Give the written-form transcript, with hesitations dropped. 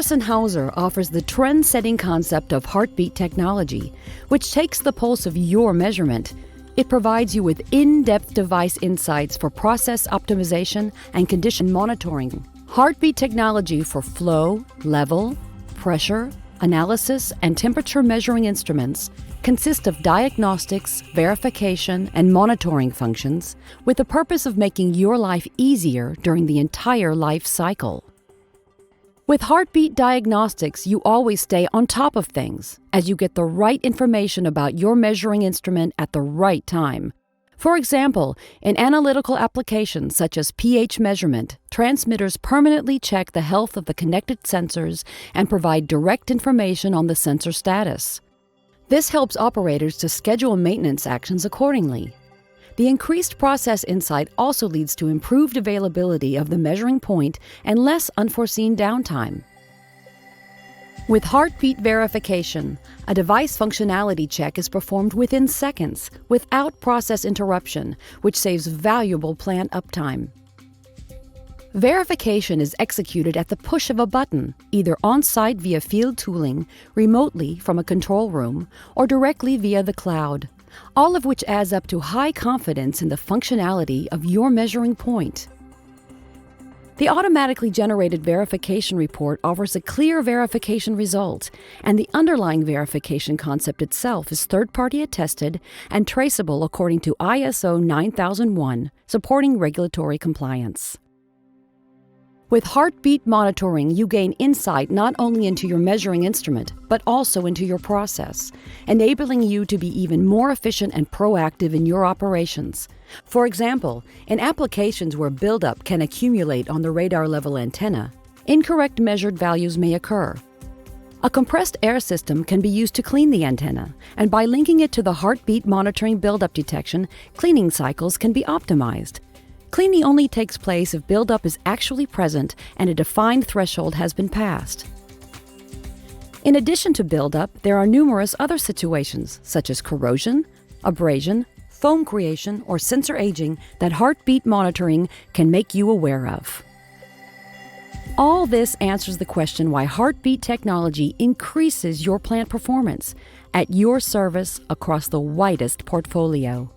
Hauser offers the trend-setting concept of heartbeat technology, which takes the pulse of your measurement. It provides you with in-depth device insights for process optimization and condition monitoring. Heartbeat technology for flow, level, pressure, analysis, and temperature measuring instruments consist of diagnostics, verification, and monitoring functions with the purpose of making your life easier during the entire life cycle. With heartbeat diagnostics, you always stay on top of things as you get the right information about your measuring instrument at the right time. For example, in analytical applications such as pH measurement, transmitters permanently check the health of the connected sensors and provide direct information on the sensor status. This helps operators to schedule maintenance actions accordingly. The increased process insight also leads to improved availability of the measuring point and less unforeseen downtime. With heartbeat verification, a device functionality check is performed within seconds without process interruption, which saves valuable plant uptime. Verification is executed at the push of a button, either on-site via field tooling, remotely from a control room, or directly via the cloud, all of which adds up to high confidence in the functionality of your measuring point. The automatically generated verification report offers a clear verification result, and the underlying verification concept itself is third-party attested and traceable according to ISO 9001, supporting regulatory compliance. With heartbeat monitoring, you gain insight not only into your measuring instrument, but also into your process, enabling you to be even more efficient and proactive in your operations. For example, in applications where buildup can accumulate on the radar level antenna, incorrect measured values may occur. A compressed air system can be used to clean the antenna, and by linking it to the heartbeat monitoring buildup detection, cleaning cycles can be optimized. Cleaning only takes place if buildup is actually present and a defined threshold has been passed. In addition to buildup, there are numerous other situations, such as corrosion, abrasion, foam creation, or sensor aging that heartbeat monitoring can make you aware of. All this answers the question why heartbeat technology increases your plant performance at your service across the widest portfolio.